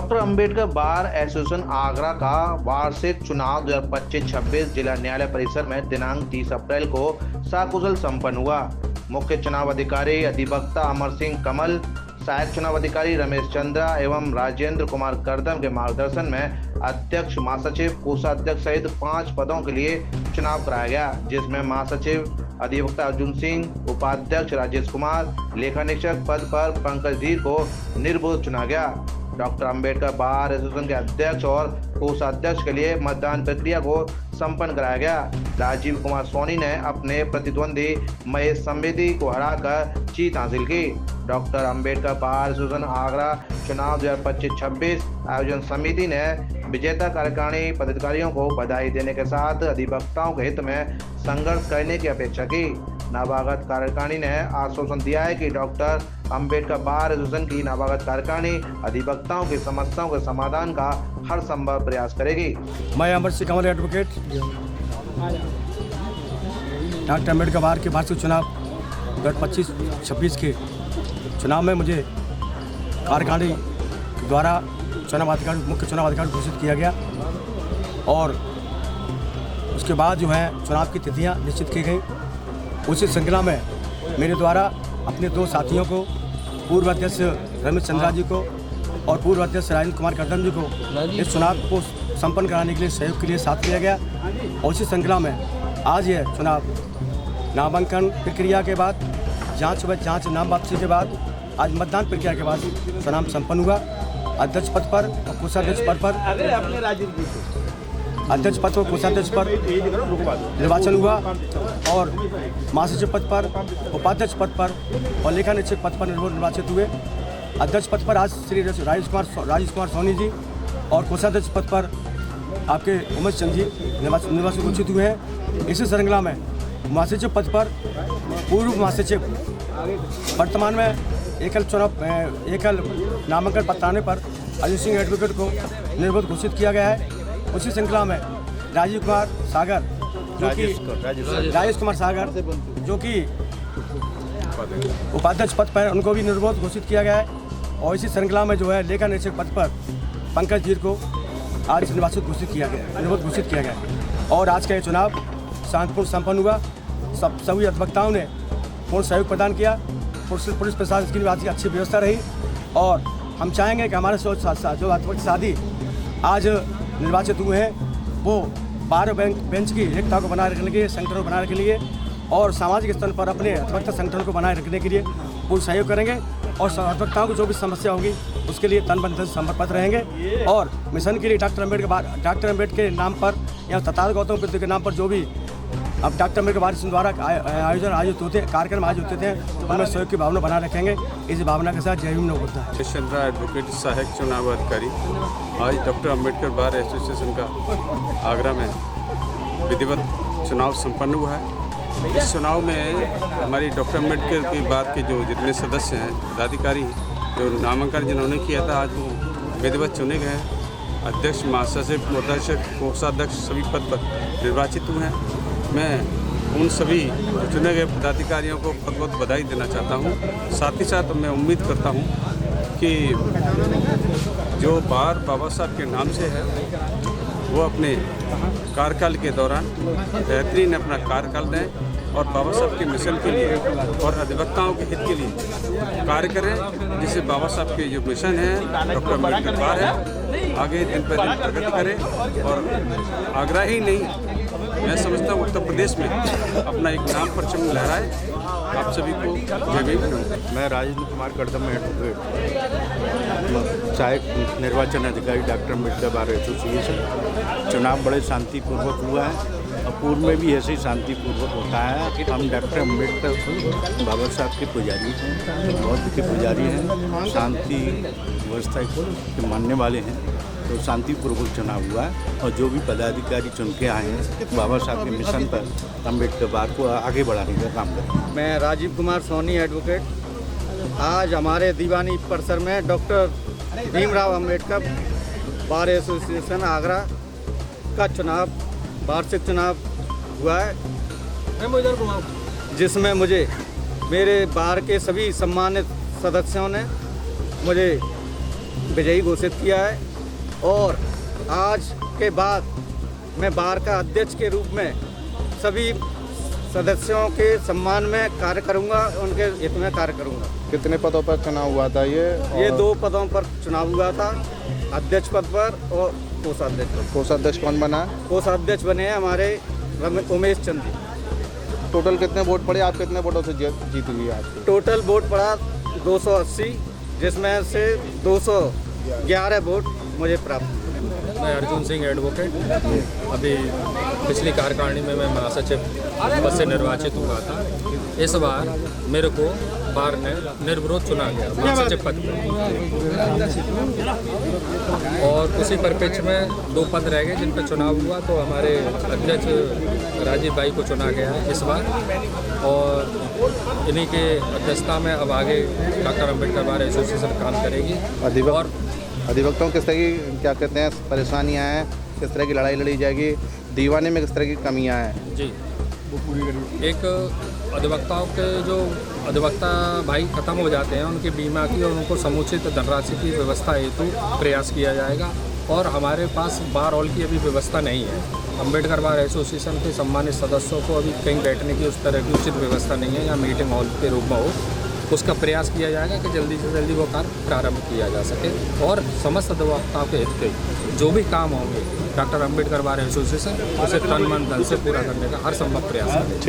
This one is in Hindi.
Doctor Ambedkar bar association Agra का वार्षिक चुनाव 2025-26 जिला न्यायालय परिसर में दिनांक 30 अप्रैल को सकुशल संपन्न हुआ। मुख्य चुनाव अधिकारी अधिवक्ता अमर सिंह कमल, सहायक चुनाव अधिकारी रमेश चंद्रा एवं राजेंद्र कुमार करदम के मार्गदर्शन में अध्यक्ष, महासचिव, कोषाध्यक्ष सहित 5 पदों के लिए चुनाव कराया गया, जिसमें महासचिव अधिवक्ता अर्जुन सिंह, उपाध्यक्ष राजेश कुमार, लेखा निरीक्षक पद पर पंकज धीर को निर्विरोध चुना गया। डॉक्टर अंबेडकर बार एसोसिएशन के अध्यक्ष और कोषाध्यक्ष के लिए मतदान प्रक्रिया को संपन्न कराया गया। राजीव कुमार सोनी ने अपने प्रतिद्वंदी महेश संवेदी को हराकर जीत हासिल की। Doctor Ambedkar bar association Agra चुनाव 2025-26 आयोजन समिति ने विजेता कार्यकारिणी पदाधिकारियों को बधाई देने के साथ अधिवक्ताओं के हित में संघर्ष करने की अपेक्षा की। नवागत कार्यकारिणी ने आश्वासन दिया है कि डॉक्टर अंबेडकर बार एसोसिएशन की नवागत कार्यकारिणी अधिवक्ताओं की समस्याओं के समाधान का हर संभव प्रयास करेगी। मैं अमर सिंह कमल एडवोकेट डॉक्टर अंबेडकर बार के वार्षिक चुनाव 2025-26 के चुनाव में मुझे कार्यकारिणी द्वारा मुख्य चुनाव अधिकारी घोषित किया गया और उसके बाद जो है चुनाव की तिथियां निश्चित की गई। उसी श्रृंखला में मेरे द्वारा अपने 2 साथियों को, पूर्व अध्यक्ष रमेश चंद्रा जी को और पूर्व अध्यक्ष राजेंद्र कुमार करदम जी को इस चुनाव को संपन्न कराने के लिए सहयोग के लिए साथ लिया गया। और उसी श्रृंखला में आज यह चुनाव नामांकन प्रक्रिया के बाद जांच नाम वापसी के बाद आज मतदान प्रक्रिया के बाद चुनाव संपन्न हुआ। अध्यक्ष पद पर और कोषाध्यक्ष पद पर अध्यक्ष पद और कोषाध्यक्ष पर निर्वाचन हुआ और महासचिव पद पर, उपाध्यक्ष पद पर और लेखा निरीक्षक पद पर निर्वाचित हुए। अध्यक्ष पद पर आज श्री राजेश कुमार सोनी जी और कोषाध्यक्ष पद पर आपके उमेश चंद जी निर्वाचित घोषित हुए हैं। इसी श्रृंखला में महासचिव पद पर पूर्व महासचिव वर्तमान में एकल नामांकन पत्राने पर अर्जुन सिंह एडवोकेट को निर्विरोध घोषित किया गया है। उसी श्रृंखला में राजेश कुमार सागर जो कि उपाध्यक्ष पद पर उनको भी निर्विरोध घोषित किया गया है। और इसी श्रृंखला में जो है लेखा निरीक्षक पद पर पंकज धीर को आज निर्विरोध घोषित किया गया। और आज का ये चुनाव शांतिपूर्ण संपन्न हुआ। सभी अधिवक्ताओं ने पूर्ण सहयोग प्रदान किया। पुलिस प्रशासन की भी अच्छी व्यवस्था रही और हम चाहेंगे कि हमारे जो अधिवक्ता साथी आज निर्वाचित हुए हैं वो बार बेंच की एकता को बनाए रखने के लिए, संगठन को बनाए रखने के लिए और सामाजिक स्तर पर अपने अधिवक्ता संगठन को बनाए रखने के लिए पूर्ण सहयोग करेंगे और अधिवक्ताओं की जो भी समस्या होगी उसके लिए तन मन धन समर्पित रहेंगे। और मिशन के लिए डॉक्टर अंबेडकर के नाम पर या तथागत गौतम बुद्ध के नाम पर जो भी अब डॉक्टर अंबेडकर बार एसोसिएशन द्वारा कार्यक्रम आयोजित होते हैं उनमें सहयोग की भावना बनाए रखेंगे। इस भावना के साथ जय भीम नमो बुद्धाय। चंद्रा एडवोकेट, सहायक चुनाव अधिकारी। आज डॉक्टर अंबेडकर बार एसोसिएशन का आगरा में विधिवत चुनाव संपन्न हुआ है। इस चुनाव में हमारी डॉक्टर अंबेडकर की बार के जो जितने सदस्य हैं, पदाधिकारी जो नामांकन जिन्होंने किया था आज वो विधिवत चुने गए हैं। अध्यक्ष, महासचिव, उपाध्यक्ष, कोषाध्यक्ष सभी पद पर निर्वाचित हुए हैं। मैं उन सभी चुने गए पदाधिकारियों को बहुत बहुत बधाई देना चाहता हूं। साथ ही साथ मैं उम्मीद करता हूं कि जो बार बाबा साहब के नाम से है वो अपने कार्यकाल के दौरान बेहतरीन अपना कार्यकाल दें और बाबा साहब के मिशन के लिए और अधिवक्ताओं के हित के लिए कार्य करें, जिससे बाबा साहब के जो मिशन है डॉक्टर अंबेडकर बार है आगे दिन पर दिन प्रगति करें और आगरा ही नहीं मैं समझता हूँ उत्तर प्रदेश में अपना एक नाम परचम लहराए। आप सभी को जय भीम। मैं राजेंद्र कुमार करदम एडवोकेट, सहायक निर्वाचन अधिकारी डॉक्टर अंबेडकर बार एसोसिएशन। चुनाव बड़े शांतिपूर्वक हुआ है और पूर्व में भी ऐसे ही शांतिपूर्वक होता है। हम डॉक्टर अंबेडकर बाबा साहब के पुजारी हैं, बौद्ध के पुजारी हैं, शांति व्यवस्था के मानने वाले हैं। तो शांतिपूर्वक चुनाव हुआ है और जो भी पदाधिकारी चुन के आए हैं बाबा साहब के मिशन पर अंबेडकर बार को आगे बढ़ाने का काम करें। मैं राजीव कुमार सोनी एडवोकेट। आज हमारे दीवानी परिसर में doctor Bhimrao Ambedkar bar association Agra का वार्षिक चुनाव हुआ है, जिसमें मुझे मेरे बार के सभी सम्मानित सदस्यों ने मुझे विजयी घोषित किया है और आज के बाद मैं बार का अध्यक्ष के रूप में सभी सदस्यों के सम्मान में कार्य करूंगा, उनके हित में कार्य करूंगा। कितने पदों पर चुनाव हुआ था ये 2 पदों पर चुनाव हुआ था, अध्यक्ष पद पर और कोषाध्यक्ष पद। कोषाध्यक्ष कौन बना? कोषाध्यक्ष बने हैं हमारे उमेश चंद जी। टोटल कितने वोट पड़े? आप कितने वोटों से जीत हुई आज? टोटल वोट पड़ा 280, जिसमें से 211 वोट मुझे प्राप्त हुए। मैं अर्जुन सिंह एडवोकेट, अभी पिछली कार्यकारिणी में मैं महासचिव पद से निर्वाचित हुआ था। इस बार मेरे को बार ने निर्विरोध चुना गया महासचिव पद पर, और उसी परिप्रेक्ष्य में 2 पद रह गए जिन पर चुनाव हुआ, तो हमारे अध्यक्ष राजीव भाई को चुना गया है इस बार, और इन्हीं के अध्यक्षता में अब आगे डॉक्टर अम्बेडकर बार एसोसिएशन काम करेगी। और अधिवक्ताओं किस तरह की क्या कहते हैं परेशानियां हैं, किस तरह की लड़ाई लड़ी जाएगी, दीवाने में किस तरह की कमियां हैं? जी, एक अधिवक्ताओं के जो अधिवक्ता भाई ख़त्म हो जाते हैं, उनकी बीमा की और उनको समुचित धनराशि की व्यवस्था हेतु प्रयास किया जाएगा। और हमारे पास बार हॉल की अभी व्यवस्था नहीं है। अम्बेडकर बार एसोसिएशन के सम्मानित सदस्यों को अभी कहीं बैठने की उस तरह की उचित व्यवस्था नहीं है या मीटिंग हॉल के रूप में हो, उसका प्रयास किया जाएगा कि जल्दी से जल्दी वो कार्य प्रारंभ किया जा सके। और समस्त अधिवक्ताओं के हित के जो भी काम होंगे डॉक्टर अम्बेडकर बार एसोसिएशन उसे तन मन धन से पूरा करने का हर संभव प्रयास करें।